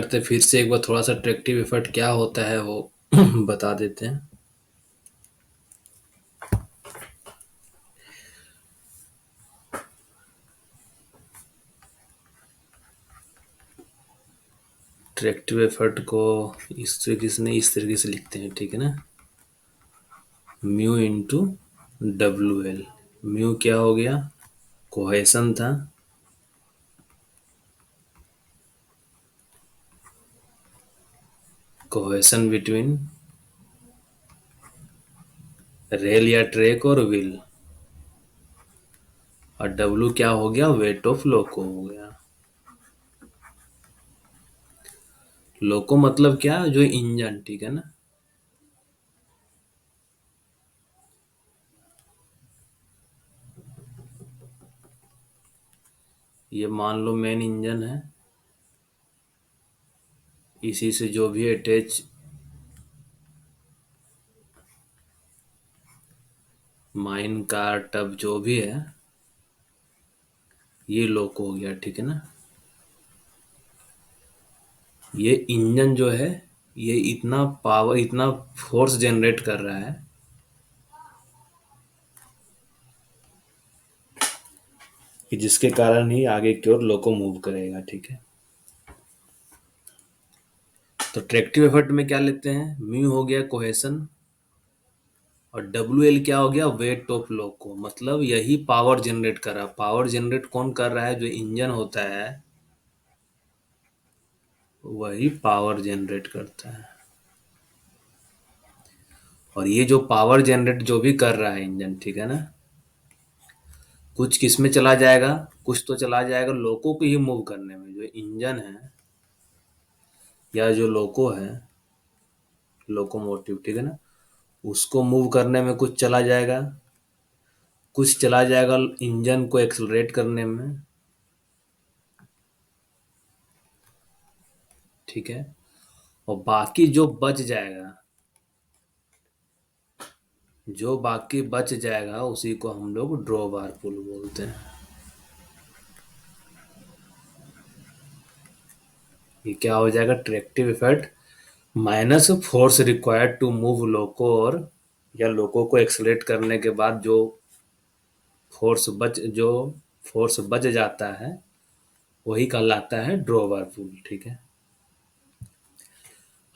करते फिर से एक बार थोड़ा सा ट्रैक्टिव इफर्ट क्या होता है वो बता देते हैं। ट्रैक्टिव एफर्ट को इस तरीके से लिखते हैं, ठीक है ना। Mu into W L. Mu क्या हो गया, कोहेशन था। कोहेशन बिटवीन रेल या ट्रैक और व्हील। और डब्ल्यू क्या हो गया, वेट ऑफ लोको हो गया। लोको मतलब क्या, जो इंजन, ठीक है ना। ये मान लो मेन इंजन है, इसी से जो भी अटैच माइन कार टब जो भी है, ये लोको हो गया, ठीक है ना। ये इंजन जो है, ये इतना पावर, इतना फोर्स जनरेट कर रहा है कि जिसके कारण ही आगे की ओर लोको मूव करेगा, ठीक है। तो ट्रैक्टिव एफर्ट में क्या लेते हैं, म्यू हो गया कोहेशन, और डब्ल्यू एल क्या हो गया, वेट ऑफ लोको। मतलब यही पावर जनरेट कर रहा है। पावर जनरेट कौन कर रहा है, जो इंजन होता है वही पावर जनरेट करता है। और ये जो पावर जनरेट जो भी कर रहा है इंजन, ठीक है ना, कुछ किस में चला जाएगा, कुछ तो चला जाएगा लोको को ही मूव करने में। जो इंजन है या जो लोको है, लोकोमोटिव, ठीक है ना, उसको मूव करने में कुछ चला जाएगा, कुछ चला जाएगा इंजन को एक्सलरेट करने में, ठीक है। और बाकी जो बच जाएगा, जो बाकी बच जाएगा उसी को हम लोग ड्रॉ बार पुल बोलते हैं। ये क्या हो जाएगा, tractive effect minus force required to move loco, और या लोको को एक्सलेट करने के बाद जो फोर्स बच जाता है वही कहलाता है ड्रॉ बार पुल, ठीक है।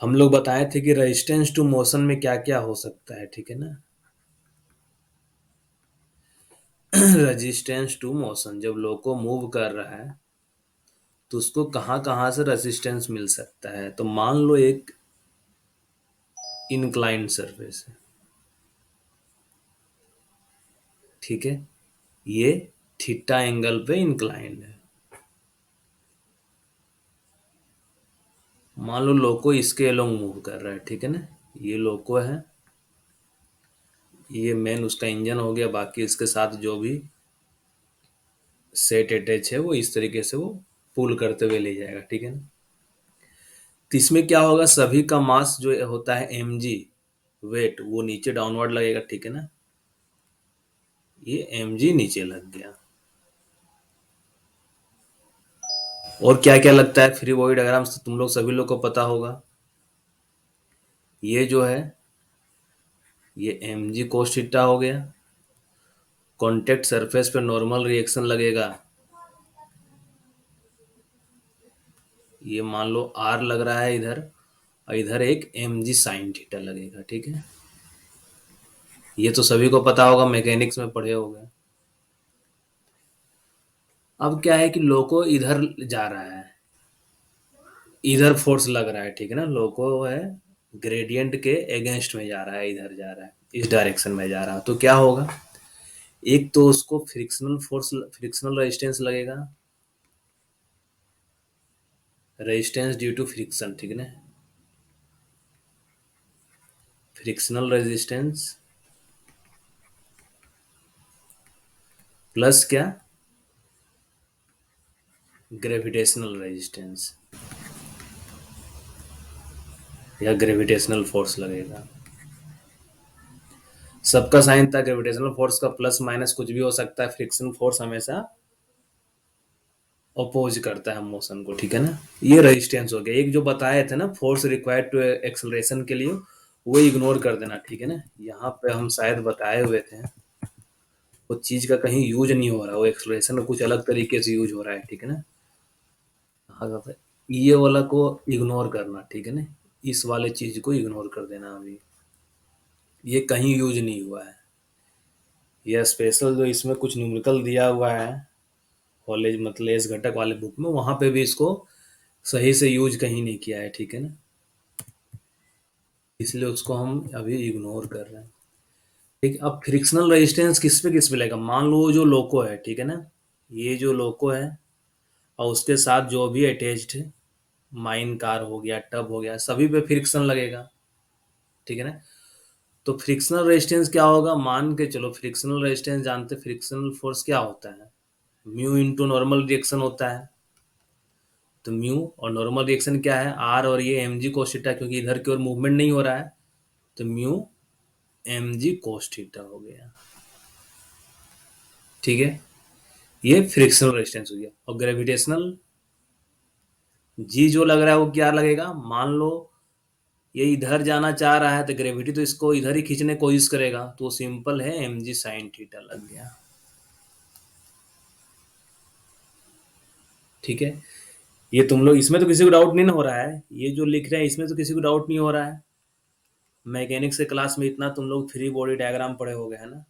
हम लोग बताए थे कि रेजिस्टेंस टू मोशन में क्या क्या हो सकता है, ठीक है ना। रेजिस्टेंस टू मोशन, जब लोको मूव कर रहा है तो उसको कहाँ कहाँ से रेजिस्टेंस मिल सकता है। तो मान लो एक इंक्लाइंड सरफेस है, ठीक है। ये थीटा एंगल पे इंक्लाइंड है। मान लो लोको इसके अलोंग मूव कर रहा है, ठीक है ना। ये लोको है, ये मेन उसका इंजन हो गया, बाकी इसके साथ जो भी सेट अटैच है वो इस तरीके से वो पुल करते हुए ले जाएगा, ठीक है ना। तो इसमें क्या होगा, सभी का मास जो होता है mg, वेट, वो नीचे डाउनवर्ड लगेगा, ठीक है ना। ये mg नीचे लग गया। और क्या क्या लगता है फ्री बॉडी डायग्राम से, तुम लोग सभी लोग को पता होगा। ये जो है, ये mg cos थीटा हो गया। कॉन्टेक्ट सरफेस पे नॉर्मल रिएक्शन लगेगा, ये मान लो r लग रहा है इधर, और इधर एक mg साइन थीटा लगेगा, ठीक है। ये तो सभी को पता होगा, मैकेनिक्स में पढ़े होगे। अब क्या है कि लोको इधर जा रहा है, इधर फोर्स लग रहा है, ठीक है ना। लोको है ग्रेडियंट के अगेंस्ट में जा रहा है, इधर जा रहा है, इस डायरेक्शन में जा रहा है। तो क्या होगा, एक तो उसको फ्रिक्शनल फोर्स, फ्रिक्शनल रेजिस्टेंस लगेगा, रेजिस्टेंस ड्यू टू फ्रिक्शन, ठीक है ना। फ्रिक्शनल रेजिस्टेंस प्लस क्या, ग्रेविटेशनल रेजिस्टेंस या ग्रेविटेशनल फोर्स लगेगा। सबका साइन था, ग्रेविटेशनल फोर्स का प्लस माइनस कुछ भी हो सकता है, फ्रिक्शन फोर्स हमेशा अपोज करता है मोशन को, ठीक है ना। ये रेजिस्टेंस हो गया। एक जो बताए थे ना फोर्स रिक्वायर्ड टू एक्सेलरेशन के लिए, वो इग्नोर कर देना, ठीक है ना। यहाँ पे हम शायद बताए हुए थे, वो चीज का कहीं यूज नहीं हो रहा, वो एक्सेलरेशन कुछ अलग तरीके से यूज हो रहा है, ठीक है ना। हाँ, ये वाला को इग्नोर करना, ठीक है ना। इस वाले चीज को इग्नोर कर देना अभी, ये कहीं यूज नहीं हुआ है। यह स्पेशल जो इसमें कुछ न्यूमेरिकल दिया हुआ है कॉलेज मतलब इस घटक वाले बुक में, वहां पे भी इसको सही से यूज कहीं नहीं किया है, ठीक है ना। इसलिए उसको हम अभी इग्नोर कर रहे हैं। ठीक, अब फ्रिक्शनल रेजिस्टेंस किस पे लगेगा। मान लो जो लोको है, ठीक है ना, ये जो लोको है और उसके साथ जो भी अटैच्ड है, माइन कार हो गया, टब हो गया, सभी पे फ्रिक्शन लगेगा, ठीक है ना। तो फ्रिक्शनल रेजिस्टेंस क्या होगा, मान के चलो फ्रिक्शनल रेजिस्टेंस जानते, फ्रिक्शनल फोर्स क्या होता है, म्यू इंटू नॉर्मल रिएक्शन होता है। तो म्यू और नॉर्मल रिएक्शन क्या है, आर, और ये एम जी कोस्टा, क्योंकि इधर की ओर मूवमेंट नहीं हो रहा है, तो म्यू एम जी कोस्टा हो गया, ठीक है। ये फ्रिक्शनल रेजिस्टेंस हो गया। और ग्रेविटेशनल जी जो लग रहा है वो क्या लगेगा, मान लो ये इधर जाना चाह रहा है तो ग्रेविटी तो इसको इधर ही खींचने की कोशिश करेगा, तो सिंपल है एम जी साइन थीटा लग गया, ठीक है। ये तुम लोग इसमें तो किसी को डाउट नहीं ना हो रहा है, ये जो लिख रहे हैं इसमें तो किसी को डाउट नहीं हो रहा है। मैकेनिक्स के क्लास में इतना तुम लोग फ्री बॉडी डायग्राम पढ़े हो गए है ना।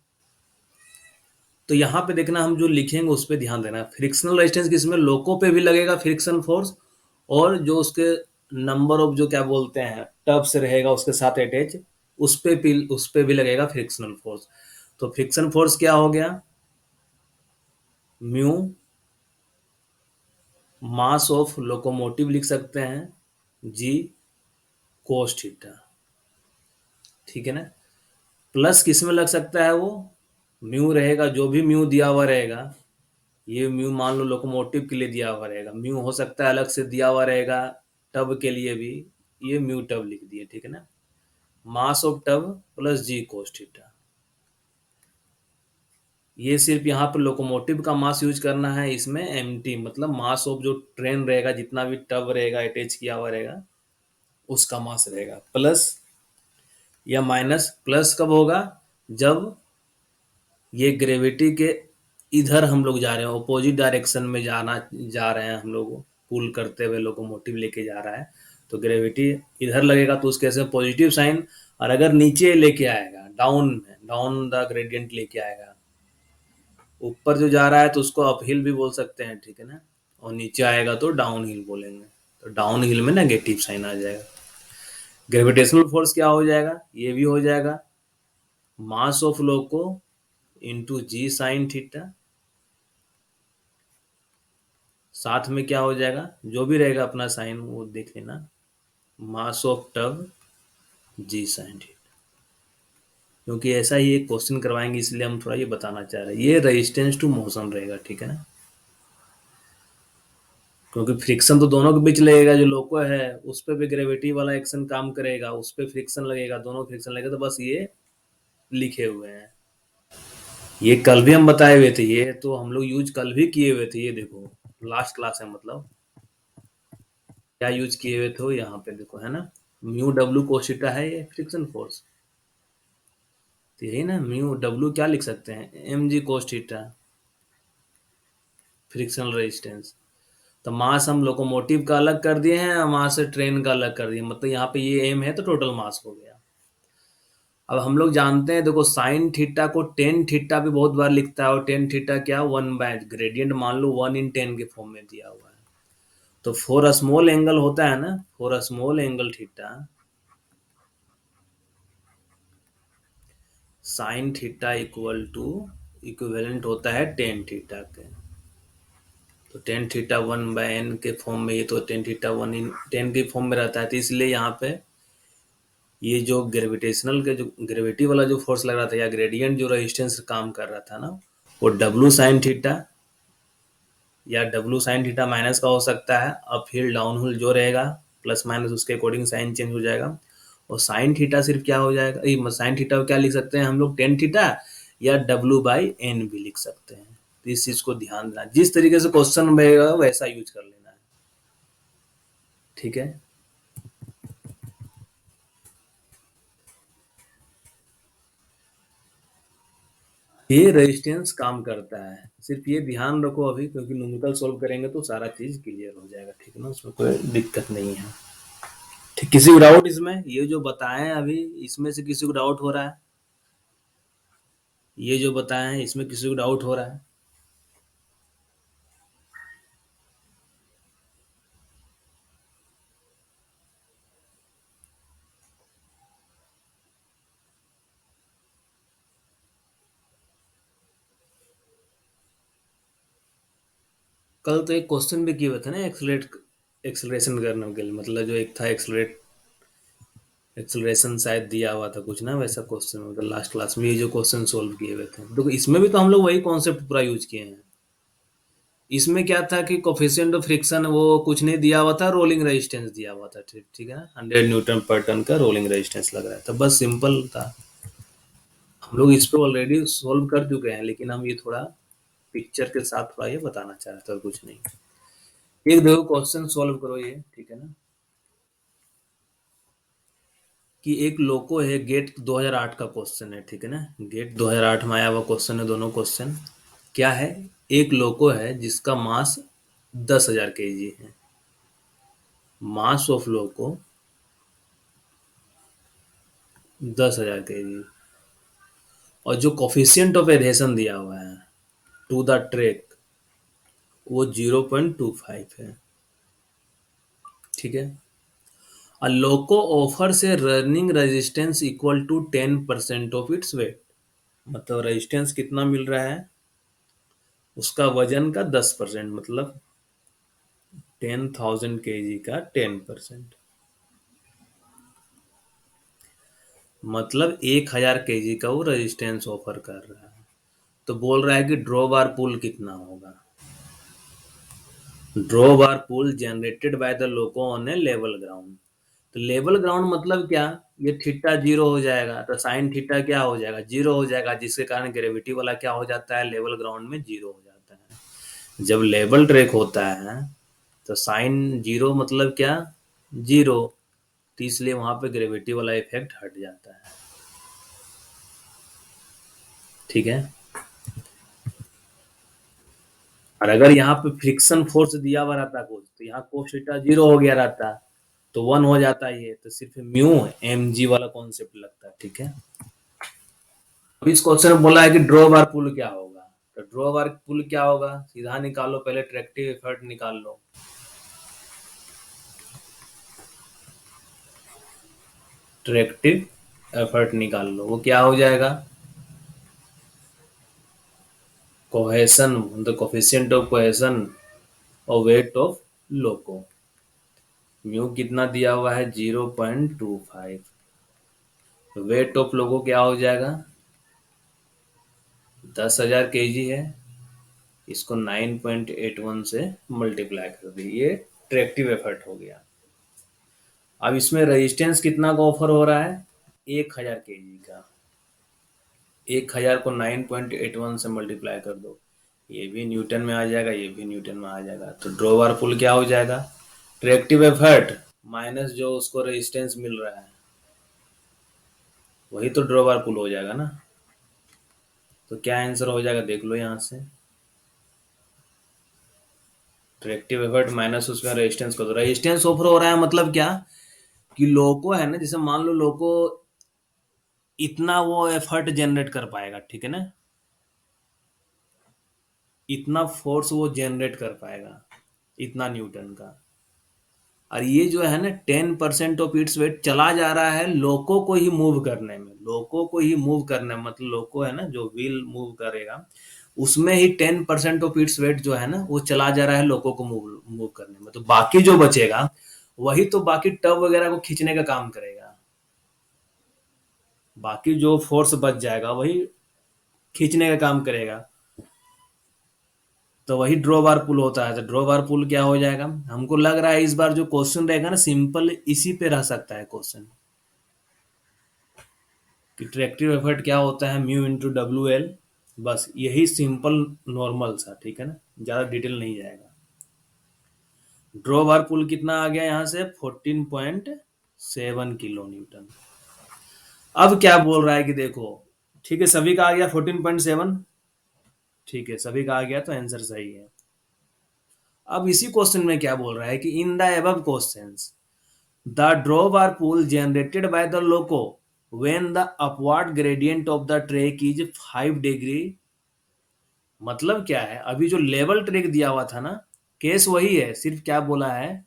तो यहाँ पे देखना, हम जो लिखेंगे उस पर ध्यान देना। फ्रिक्शनल रेजिस्टेंस किसमें, लोको पे भी लगेगा फ्रिक्शन फोर्स, और जो उसके नंबर ऑफ जो क्या बोलते हैं टब्स रहेगा उसके साथ अटैच, उस पे भी लगेगा फ्रिक्शनल फोर्स। तो फ्रिक्शन फोर्स क्या हो गया, म्यू मास ऑफ लोकोमोटिव लिख सकते हैं, जी कोस थीटा, ठीक है ना। प्लस किस में लग सकता है वो, म्यू रहेगा, जो भी म्यू दिया हुआ रहेगा, ये म्यू मान लो लोकोमोटिव के लिए दिया हुआ रहेगा, म्यू हो सकता है अलग से दिया हुआ रहेगा टब के लिए भी, ये म्यू टब लिख दिए, ठीक है ना। Mass of tub plus G cos theta. ये सिर्फ यहाँ पर लोकोमोटिव का मास यूज करना है, इसमें एमटी मतलब मास ऑफ जो ट्रेन रहेगा, जितना भी टब रहेगा अटैच किया हुआ रहेगा उसका मास रहेगा, प्लस या माइनस। प्लस कब होगा, जब ये ग्रेविटी के इधर हम लोग जा रहे हैं, अपोजिट डायरेक्शन में जा रहे हैं हम लोग, पुल करते हुए लोकोमोटिव लेके जा रहा है, तो ग्रेविटी इधर लगेगा तो उसके ऐसे पॉजिटिव साइन। और अगर नीचे लेके आएगा, डाउन डाउन द ग्रेडियंट लेके आएगा, ऊपर जो जा रहा है तो उसको अपहिल भी बोल सकते हैं, ठीक है ना। और नीचे आएगा तो डाउन हिल बोलेंगे, तो डाउन हिल में नेगेटिव साइन आ जाएगा। ग्रेविटेशनल फोर्स क्या हो जाएगा, ये भी हो जाएगा mass of loco into G sine theta, साथ में क्या हो जाएगा, जो भी रहेगा अपना साइन वो देख लेना, mass of tub G sine theta. क्योंकि ऐसा ही एक क्वेश्चन करवाएंगे इसलिए हम थोड़ा ये बताना चाह रहे हैं, ये रेजिस्टेंस टू मोशन रहेगा, ठीक है ना। क्योंकि फ्रिक्शन तो दोनों के बीच लगेगा, जो लोको है उस पर भी ग्रेविटी वाला एक्शन काम करेगा, उस पर फ्रिक्शन लगेगा, दोनों फ्रिक्शन लगेगा, तो बस ये लिखे हुए हैं। ये कल भी हम बताए हुए थे, ये तो हम लोग यूज कल भी किए हुए थे, ये देखो लास्ट क्लास है मतलब, क्या यूज किए हुए थे यहाँ पे देखो, है ना। म्यू डब्ल्यू कोशिटा है ये फ्रिक्शन फोर्स, तो यही ना, म्यू डब्ल्यू क्या लिख सकते हैं, M G cos theta, frictional resistance. तो मास हम लोकोमोटिव का अलग कर दिए हैं, मास ट्रेन का अलग कर दिए, मतलब यहाँ पे ये एम है तो टोटल मास हो गया। अब हम लोग जानते हैं, देखो साइन थीटा को टेन थीटा भी बहुत बार लिखता है, और टेन थीटा क्या, वन बाय ग्रेडियंट मान लो 1/10 के फॉर्म में दिया हुआ है। तो फॉर अ स्मॉल एंगल होता है ना, for a small angle theta sine theta equal to equivalent होता है टेन थीटा के। तो टेन थीटा 1/n के फॉर्म में, ये तो टेन थीटा 1/10 के फॉर्म में रहता है, तो इसलिए यहाँ पे ये जो ग्रेविटेशनल के जो ग्रेविटी वाला जो फोर्स लग रहा था, या ग्रेडियंट जो रेजिस्टेंस काम कर रहा था ना, वो डब्लू साइन थीटा या डब्लू साइन थीटा माइनस का हो सकता है। अब फिर डाउन हिल जो रहेगा प्लस माइनस उसके अकॉर्डिंग साइन चेंज हो जाएगा। और साइन थीटा सिर्फ क्या हो जाएगा, साइन थीटा को क्या लिख सकते हैं हम लोग, टेन थीटा या डब्लू बाई एन भी लिख सकते हैं। तो इस चीज को ध्यान देना, जिस तरीके से क्वेश्चन रहेगा वैसा यूज कर लेना है। ठीक है। ये रेजिस्टेंस काम करता है, सिर्फ ये ध्यान रखो अभी, क्योंकि न्यूमेरिकल सोल्व करेंगे तो सारा चीज क्लियर हो जाएगा। ठीक है ना, उसमें कोई दिक्कत नहीं है। ठीक, किसी को डाउट इसमें, ये जो बताए हैं अभी इसमें से किसी को डाउट हो रहा है? ये जो बताए हैं इसमें किसी को डाउट हो रहा है? कल तो एक क्वेश्चन भी किए हुए थे ना, एक्सलरेशन करने के लिए, मतलब जो एक था एक्सलरेशन शायद दिया हुआ था कुछ ना वैसा क्वेश्चन, मतलब लास्ट क्लास में ये जो क्वेश्चन सोल्व किए हुए थे, तो इसमें भी तो हम लोग वही कॉन्सेप्ट पूरा यूज किए हैं। इसमें क्या था कि कोफिशिएंट ऑफ फ्रिक्शन वो कुछ नहीं दिया हुआ था, रोलिंग रेजिस्टेंस दिया हुआ था। ठीक ठीक है ना, 100 न्यूटन पर टन का रोलिंग रेजिस्टेंस लग रहा था, बस सिंपल था। हम लोग इस पे ऑलरेडी सोल्व कर चुके हैं, लेकिन हम ये थोड़ा पिक्चर के साथ थोड़ा ये बताना चाह रहे थे और कुछ नहीं। एक देखो क्वेश्चन सोल्व करो ये, ठीक है ना, कि एक लोको है, गेट 2008 का क्वेश्चन है। ठीक है ना, गेट 2008 में आया हुआ क्वेश्चन है, दोनों क्वेश्चन। क्या है? एक लोको है जिसका मास 10,000 kg है, मास ऑफ लोको 10,000 kg, और जो कोफिशिएंट ऑफ एडहेशन दिया हुआ है टू द ट्रैक वो 0.25 है। ठीक है। A loco offers a running resistance equal to 10% of its weight, मतलब रेजिस्टेंस कितना मिल रहा है? उसका वजन का 10%, मतलब 10,000 kg का 10%, मतलब 1,000 kg का वो रेजिस्टेंस ऑफर कर रहा है। तो बोल रहा है कि ड्रॉ बार पुल कितना होगा? Draw bar pull generated by the loco on a level ground. तो लेवल ग्राउंड मतलब क्या? ये थीटा जीरो हो जाएगा, तो साइन थीटा क्या हो जाएगा? जीरो हो जाएगा, जिसके कारण ग्रेविटी वाला क्या हो जाता है? लेवल ग्राउंड में जीरो हो जाता है। जब लेवल ट्रैक होता है तो साइन जीरो मतलब क्या? जीरो। तो इसलिए वहां पे ग्रेविटी वाला इफेक्ट हट जाता है। ठीक है। और अगर यहाँ पे फ्रिक्शन फोर्स दिया हुआ रहता कुछ, तो यहाँ कोस थीटा जीरो हो गया रहता, तो वन हो जाता है, ये तो सिर्फ म्यू एम जी वाला कॉन्सेप्ट लगता है। ठीक है। अब इस क्वेश्चन में बोला है कि ड्रॉ बार पुल क्या होगा, तो ड्रॉ बार पुल क्या होगा सीधा निकालो, पहले ट्रैक्टिव एफर्ट निकाल लो। ट्रैक्टिव एफर्ट निकाल लो, वो क्या हो जाएगा? Cohesion, the coefficient of cohesion और वेट ऑफ लोको। म्यू कितना दिया हुआ है? 0.25। वेट ऑफ लोको क्या हो जाएगा? 10,000 kg है, इसको 9.81 से मल्टीप्लाई कर दिए, ये ट्रैक्टिव एफर्ट हो गया। अब इसमें रेजिस्टेंस कितना का ऑफर हो रहा है? 1,000 kg का। 1,000 को 9.81 से मल्टीप्लाई कर दो, ये भी न्यूटन में आ जाएगा, ये भी न्यूटन में आ जाएगा। तो ड्रॉ बार पुल क्या हो जाएगा? ट्रैक्टिव एफर्ट माइनस जो उसको रेजिस्टेंस मिल रहा है, वही तो ड्रॉ बार पुल हो जाएगा ना। तो क्या आंसर हो जाएगा देख लो यहाँ से, ट्रैक्टिव एफर्ट माइनस उसमें रेजिस्टेंस को, तो रेजिस्टेंस ऑफर हो रहा है मतलब क्या? कि लोको है ना, जैसे मान लो लोको इतना वो एफर्ट जनरेट कर पाएगा, ठीक है ना, इतना फोर्स वो जनरेट कर पाएगा, इतना न्यूटन का। और ये जो है ना 10% ऑफ इट्स वेट चला जा रहा है लोको को ही मूव करने में, लोको को ही मूव करने में, मतलब लोको है ना जो व्हील मूव करेगा, उसमें ही 10% ऑफ इट्स वेट जो है ना वो चला जा रहा है लोको को मूव मूव करने में। तो बाकी जो बचेगा वही तो बाकी टब वगैरह को खींचने का काम करेगा, बाकी जो फोर्स बच जाएगा वही खींचने का काम करेगा। तो वही ड्रॉ बार पुल होता है। तो ड्रॉ बार पुल क्या हो जाएगा? हमको लग रहा है इस बार जो क्वेश्चन रहेगा ना सिंपल इसी पे रह सकता है क्वेश्चन, कि ट्रैक्टिव एफर्ट क्या होता है? म्यू इंटू डब्ल्यू एल, बस यही सिंपल नॉर्मल सा, ठीक है ना, ज्यादा डिटेल नहीं जाएगा। ड्रॉ बार पुल कितना आ गया यहाँ से, 14.7 किलो न्यूटन। अब क्या बोल रहा है कि देखो, ठीक है सभी का आ गया 14.7, ठीक है सभी का आ गया तो आंसर सही है। अब इसी क्वेश्चन में क्या बोल रहा है कि in the above questions the draw bar pull generated by the loco when the upward gradient of the track is 5 degree. मतलब क्या है, अभी जो लेवल ट्रैक दिया हुआ था ना, केस वही है, सिर्फ क्या बोला है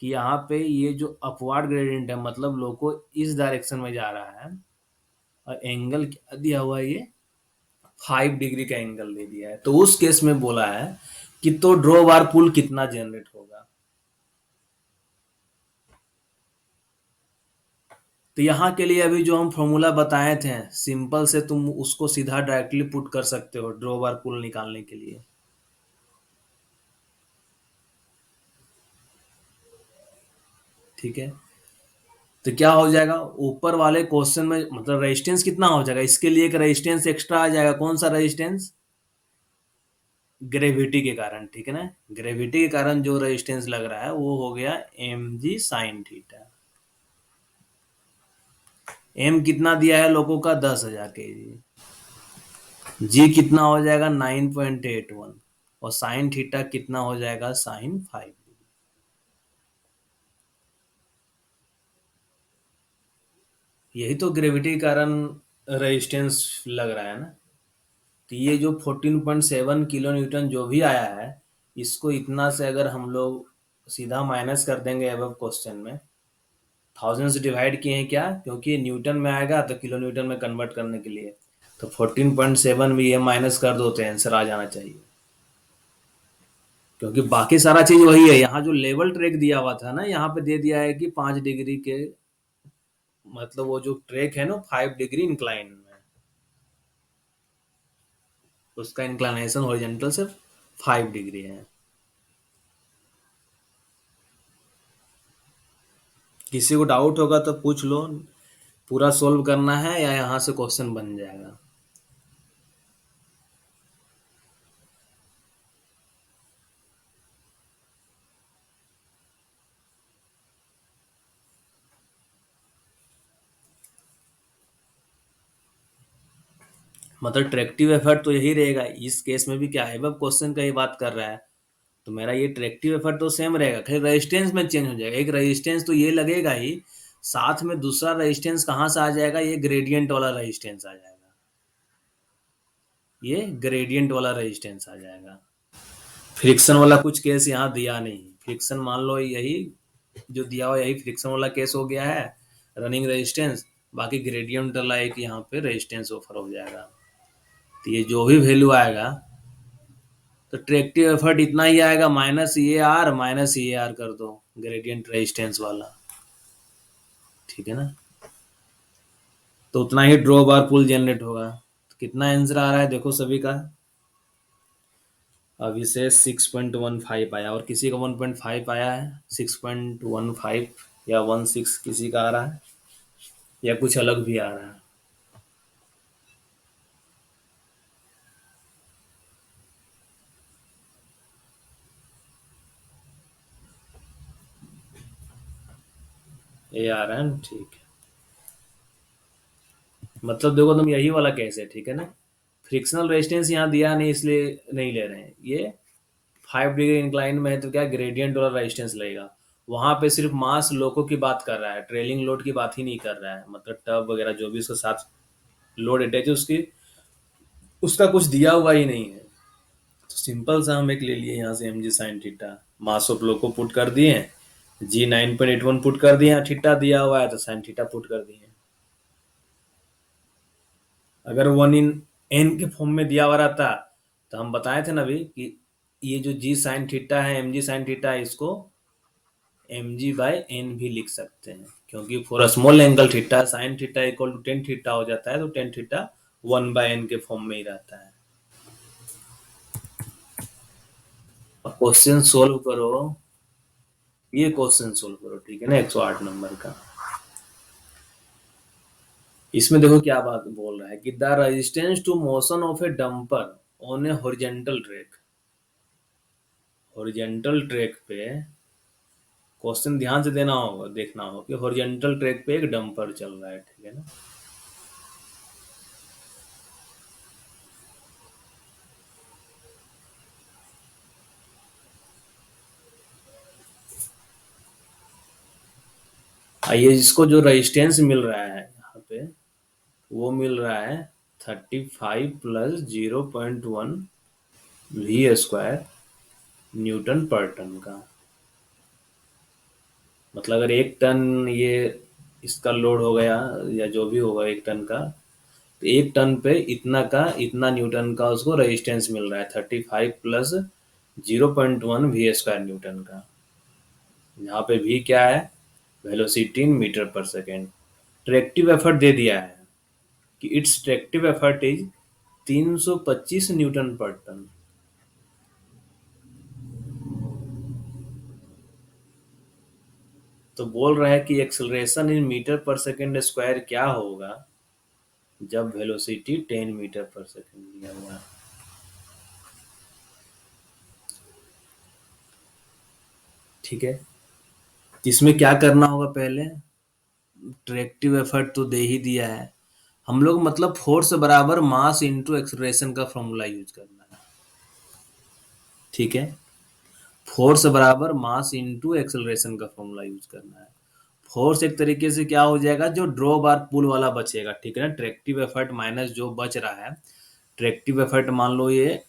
कि यहाँ पे ये जो अपवर्ड ग्रेडियंट है, मतलब लोको इस डायरेक्शन में जा रहा है, और एंगल क्या दिया हुआ है, ये 5 डिग्री का एंगल दे दिया है, तो उस केस में बोला है कि तो ड्रॉ बार पुल कितना जनरेट होगा। तो यहाँ के लिए अभी जो हम फॉर्मूला बताए थे, सिंपल से तुम उसको सीधा डायरेक्टली पुट कर सकते हो ड्रॉ बार पुल निकालने के लिए। ठीक है, तो क्या हो जाएगा ऊपर वाले क्वेश्चन में, मतलब रेजिस्टेंस कितना हो जाएगा, इसके लिए एक रेजिस्टेंस एक्स्ट्रा आ जाएगा, कौन सा रेजिस्टेंस, ग्रेविटी के कारण, ठीक है ना, ग्रेविटी के कारण जो रेजिस्टेंस लग रहा है वो हो गया M G sine theta. M कितना दिया है लोगों का, 10,000 kg। जी कितना हो जाएगा, 9.81, और साइन थीटा कितना हो जाएगा, साइन 5। यही तो ग्रेविटी के कारण रेजिस्टेंस लग रहा है ना। तो ये जो 14.7 किलो न्यूटन जो भी आया है, इसको इतना से अगर हम लोग सीधा माइनस कर देंगे अब क्वेश्चन में, 1000 से डिवाइड किए हैं क्या, क्योंकि न्यूटन में आएगा तो किलो न्यूटन में कन्वर्ट करने के लिए, तो 14.7 में ये माइनस कर दो तो आंसर आ जाना चाहिए। क्योंकि बाकी सारा चीज वही है, यहाँ जो लेवल ट्रैक दिया हुआ था ना, यहाँ पे दे दिया है कि 5 डिग्री के, मतलब वो जो ट्रैक है ना 5 डिग्री इंक्लाइन में, उसका इंक्लाइनेशन हॉरिजॉन्टल से 5 डिग्री है। किसी को डाउट होगा तो पूछ लो, पूरा सोल्व करना है या यहाँ से क्वेश्चन बन जाएगा। मतलब ट्रैक्टिव एफर्ट तो यही रहेगा इस केस में भी, क्या है अब क्वेश्चन का ही बात कर रहा है, तो मेरा ये ट्रैक्टिव एफर्ट तो सेम रहेगा, खाली रेजिस्टेंस में चेंज हो जाएगा, एक रेजिस्टेंस तो ये लगेगा ही, साथ में दूसरा रेजिस्टेंस कहाँ से आ जाएगा, ये ग्रेडियंट वाला रेजिस्टेंस आ जाएगा, ये ग्रेडियंट वाला रेजिस्टेंस आ जाएगा। फ्रिक्शन वाला कुछ केस यहाँ दिया नहीं, फ्रिक्शन मान लो यही जो दिया हुआ यही फ्रिक्शन वाला केस हो गया है, रनिंग रेजिस्टेंस, बाकी ग्रेडियंट वाला एक यहाँ पे रेजिस्टेंस ऑफर हो जाएगा। तो ये जो भी वैल्यू आएगा, तो ट्रैक्टिव एफर्ट इतना ही आएगा, माइनस ये आर कर दो ग्रेडियंट रेजिस्टेंस वाला, ठीक है ना, तो उतना ही ड्रॉ बार पुल जनरेट होगा। तो कितना आंसर आ रहा है देखो सभी का, अभी से 6.15 आया, और किसी का 1.5 आया है, 6.15 या 16 किसी का आ रहा है, या कुछ अलग भी आ रहा है। ये आ रहा है ना, ठीक है। मतलब देखो तुम यही वाला केस है, ठीक है ना, फ्रिक्शनल रेजिस्टेंस यहाँ दिया नहीं इसलिए नहीं ले रहे हैं, ये 5 डिग्री इंक्लाइन में है तो क्या ग्रेडियंट वाला रेजिस्टेंस लगेगा, वहां पे सिर्फ मास लोको की बात कर रहा है, ट्रेलिंग लोड की बात ही नहीं कर रहा है, मतलब टब वगैरह जो भी उसके साथ लोड अटैच है उसकी, उसका कुछ दिया हुआ ही नहीं है। तो सिंपल सा हम एक ले लिए यहाँ से M G sine theta, mass of loco put कर दिए, जी 9.81 पुट कर दिए, थीटा दिया हुआ है तो साइन थीटा पुट कर दिए। अगर 1/n के फॉर्म में दिया हुआ रहता तो हम बताए थे ना अभी कि ये जो जी साइन थीटा है, एम जी साइन थीटा है, इसको एम जी बाई एन भी लिख सकते हैं, क्योंकि for small angle theta sine theta equal to tan theta हो जाता है, तो टेन थीटा 1/n के फॉर्म में ही रहता है। क्वेश्चन सोल्व करो, ये क्वेश्चन सोल्व करो, ठीक है ना, 108 नंबर का। इसमें देखो क्या बात बोल रहा है कि the resistance to motion of a dumper on a horizontal track. Horizontal track पे क्वेश्चन ध्यान से देना होगा, देखना होगा कि हॉरिजेंटल ट्रैक पे एक डंपर चल रहा है, ठीक है ना। ये इसको जो रेजिस्टेंस मिल रहा है यहाँ पे, वो मिल रहा है 35 प्लस 0.1 V² न्यूटन पर टन का। मतलब अगर 1 टन ये इसका लोड हो गया या जो भी होगा 1 टन का, तो 1 टन पे इतना का इतना न्यूटन का उसको रेजिस्टेंस मिल रहा है, 35 प्लस 0.1 V² न्यूटन का। यहाँ पे भी क्या है, वेलोसिटी इन मीटर पर सेकेंड। ट्रैक्टिव एफर्ट दे दिया है कि it's tractive effort is 325 Newton पर टन। तो बोल रहा है कि एक्सेलरेशन इन मीटर पर सेकेंड स्क्वायर क्या होगा जब वेलोसिटी 10 मीटर पर सेकेंड दिया हुआ है। ठीक है, इसमें क्या करना होगा, पहले ट्रैक्टिव एफर्ट तो दे ही दिया है, हम लोग मतलब फोर्स बराबर मास इंटू एक्सेलरेशन का फॉर्मूला यूज करना है। ठीक है, फोर्स बराबर मास इंटू एक्सेलरेशन का फॉर्मूला यूज करना है। फोर्स एक तरीके से क्या हो जाएगा, जो ड्रॉ बार पुल वाला बचेगा, ठीक है ना, ट्रैक्टिव एफर्ट माइनस जो बच रहा है, ट्रैक्टिव एफर्ट मान लो ये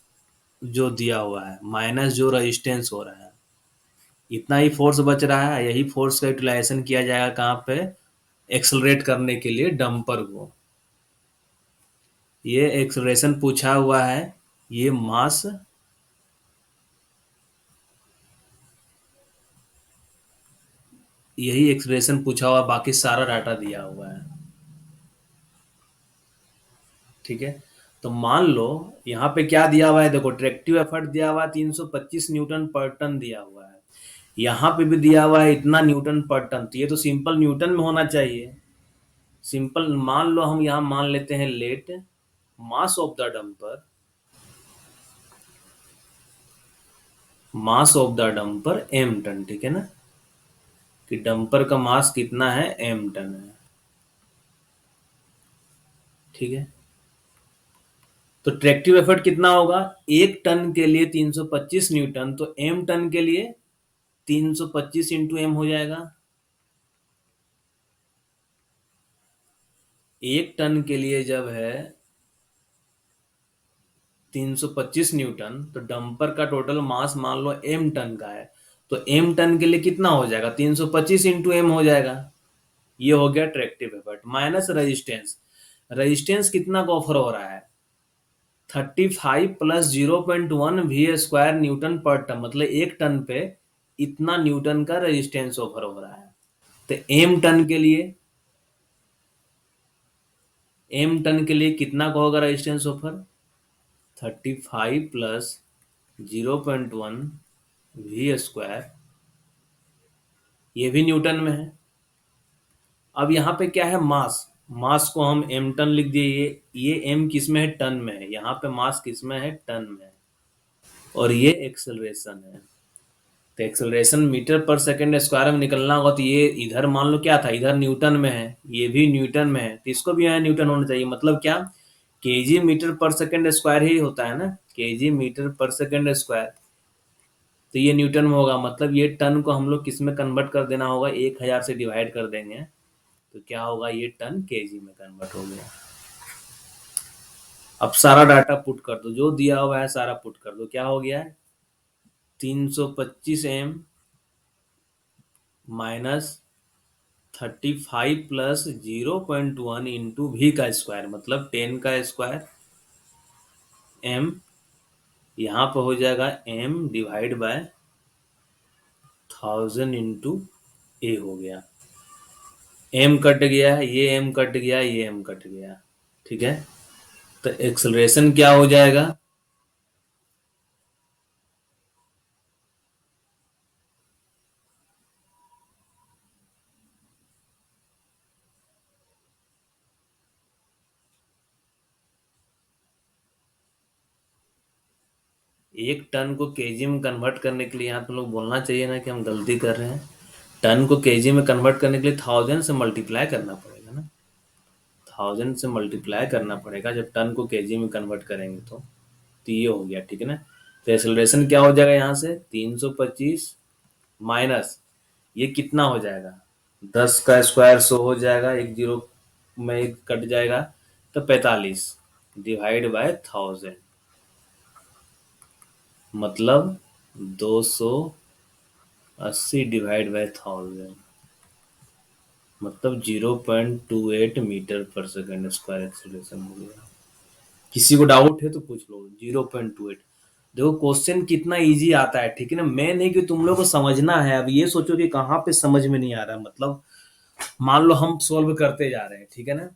जो दिया हुआ है माइनस जो रेजिस्टेंस हो रहा है, इतना ही फोर्स बच रहा है। यही फोर्स का यूटिलाइजेशन किया जाएगा कहाँ पे, एक्सलरेट करने के लिए डंपर को। ये एक्सलरेशन पूछा हुआ है, ये मास, यही एक्सप्रेशन पूछा हुआ, बाकी सारा डाटा दिया हुआ है। ठीक है, तो मान लो यहाँ पे क्या दिया हुआ है, देखो ट्रैक्टिव एफर्ट दिया हुआ है 325 न्यूटन पर टन दिया हुआ है, यहाँ पे भी दिया हुआ है इतना न्यूटन पर टन, तो ये तो सिंपल न्यूटन में होना चाहिए। सिंपल मान लो, हम यहाँ मान लेते हैं let mass of the dumper, mass of the dumper m ton, ठीक है ना, कि डंपर का मास कितना है, m टन है। ठीक है, तो ट्रैक्टिव एफर्ट कितना होगा, 1 टन के लिए 325 न्यूटन, तो m टन के लिए 325 इंटू एम हो जाएगा। 1 टन के लिए जब है 325 न्यूटन, तो डंपर का टोटल मास मान लो m टन का है, तो m टन के लिए कितना हो जाएगा, 325 इंटू एम हो जाएगा। ये हो गया tractive effort minus resistance. Resistance कितना का ऑफर हो रहा है, 35 प्लस 0.1 V² न्यूटन पर टन, मतलब 1 टन पे इतना न्यूटन का रेजिस्टेंस ऑफर हो रहा है। तो एम टन के लिए कितना का होगा रेजिस्टेंस ऑफर, 35 प्लस 0.1 V², ये भी न्यूटन में है। अब यहाँ पे क्या है, मास, मास को हम एम टन लिख दिए, ये एम किस में है, टन में है, यहाँ पे मास किस में है, टन में है, और ये एक्सेलरेशन है। तो एक्सेलरेशन मीटर पर सेकंड स्क्वायर में निकलना होगा, तो ये इधर मान लो क्या था, इधर न्यूटन में है, ये भी न्यूटन में है, तो इसको भी यहाँ न्यूटन होना चाहिए। मतलब क्या, केजी मीटर पर सेकंड स्क्वायर ही होता है ना, केजी मीटर पर सेकंड स्क्वायर, तो ये न्यूटन में होगा। मतलब ये टन को हम लोग किस में कन्वर्ट कर देना होगा, 1000 से डिवाइड कर देंगे, तो क्या होगा, ये टन केजी में कन्वर्ट हो गया। अब सारा डाटा पुट कर दो, जो दिया हुआ है सारा पुट कर दो, क्या हो गया है, 325 m माइनस 35 प्लस 0.1 इंटू भी का स्क्वायर, मतलब 10 का स्क्वायर m, यहाँ पर हो जाएगा m डिवाइड बाय 1000 इंटू ए हो गया। m कट गया, ये m कट गया, ये m कट गया। ठीक है, तो एक्सेलरेशन क्या हो जाएगा, एक टन को केजी में कन्वर्ट करने के लिए यहाँ तुम लोग बोलना चाहिए ना कि हम गलती कर रहे हैं। टन को केजी में कन्वर्ट करने के लिए 1000 से मल्टीप्लाई करना पड़ेगा ना। 1000 से मल्टीप्लाई करना पड़ेगा जब टन को केजी में कन्वर्ट करेंगे तो ये हो गया, ठीक है ना। तो एक्सेलरेशन क्या हो जाएगा यहाँ से 325 माइनस ये कितना हो जाएगा, 10 का स्क्वायर 100 हो जाएगा, एक जीरो में एक कट जाएगा, तो 45 डिवाइड बाय 1000 मतलब 280 डिवाइड बाय 1000 मतलब 0.28 मीटर पर सेकंड स्क्वायर एक्सीलरेशन हो गया। किसी को डाउट है तो पूछ लो। 0.28, देखो क्वेश्चन कितना इजी आता है, ठीक है ना। मैं नहीं कि तुम लोग को समझना है। अब ये सोचो कि कहाँ पे समझ में नहीं आ रहा, मतलब मान लो हम सोल्व करते जा रहे हैं, ठीक है ना।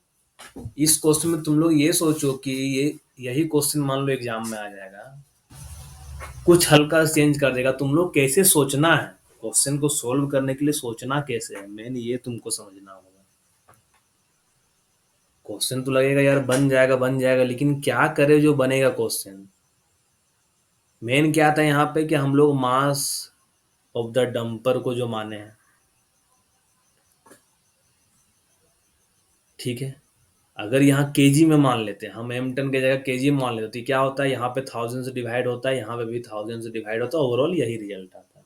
इस क्वेश्चन में तुम लोग ये सोचो कि ये यही क्वेश्चन मान लो एग्जाम में आ जाएगा, कुछ हल्का चेंज कर देगा। तुम लोग कैसे सोचना है, क्वेश्चन को सोल्व करने के लिए सोचना कैसे है, मेन ये तुमको समझना होगा। क्वेश्चन तो लगेगा यार बन जाएगा, लेकिन क्या करे जो बनेगा क्वेश्चन। मेन क्या था यहाँ पे कि हम लोग मास ऑफ द डंपर को जो माने हैं, ठीक है। अगर यहाँ केजी में मान लेते हैं, हम एम टन की जगह केजी में मान लेते, तो क्या होता है, यहाँ पे 1000 से डिवाइड होता है, यहाँ पे भी 1000 से डिवाइड होता है, ओवरऑल यही रिजल्ट आता है।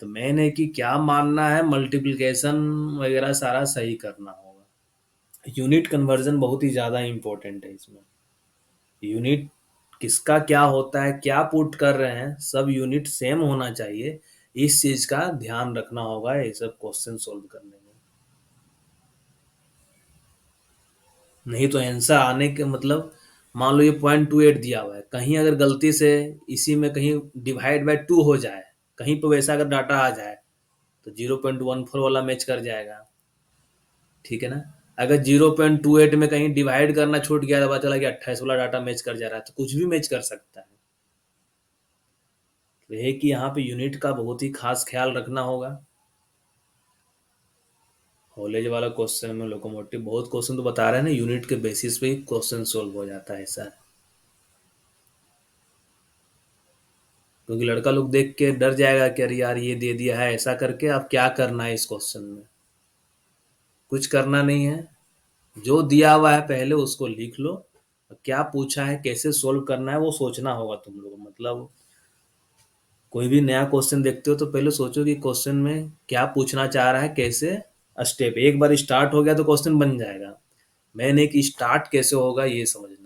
तो मेन है कि क्या मानना है, मल्टीप्लिकेशन वगैरह सारा सही करना होगा। यूनिट कन्वर्जन बहुत ही ज़्यादा इंपॉर्टेंट है इसमें। यूनिट किसका क्या होता है, क्या पुट कर रहे हैं, सब यूनिट सेम होना चाहिए। इस चीज़ का ध्यान रखना होगा ये सब क्वेश्चन सोल्व करने में। नहीं तो आंसर आने के मतलब, मान लो ये 0.28 दिया हुआ है, कहीं अगर गलती से इसी में कहीं डिवाइड बाय 2 हो जाए, कहीं पर वैसा अगर डाटा आ जाए तो 0.14 वाला मैच कर जाएगा, ठीक है ना। अगर 0.28 में कहीं डिवाइड करना छूट गया तो पता चला कि 28 वाला डाटा मैच कर जा रहा है, तो कुछ भी मैच कर सकता है। तो यह कि यहाँ पे यूनिट का बहुत ही खास ख्याल रखना होगा। कॉलेज वाला क्वेश्चन में लोकोमोटिव बहुत क्वेश्चन तो बता रहे हैं ना, यूनिट के बेसिस पे ही क्वेश्चन सोल्व हो जाता है ऐसा है। क्योंकि लड़का लोग देख के डर जाएगा कि अरे यार ये दे दिया है ऐसा करके, अब क्या करना है इस क्वेश्चन में। कुछ करना नहीं है, जो दिया हुआ है पहले उसको लिख लो, क्या पूछा है कैसे सोल्व करना है वो सोचना होगा तुम लोग। मतलब कोई भी नया क्वेश्चन देखते हो तो पहले सोचो कि क्वेश्चन में क्या पूछना चाह रहा है, कैसे स्टेप, एक बार स्टार्ट हो गया तो क्वेश्चन बन जाएगा। मैंने कि स्टार्ट कैसे होगा ये समझना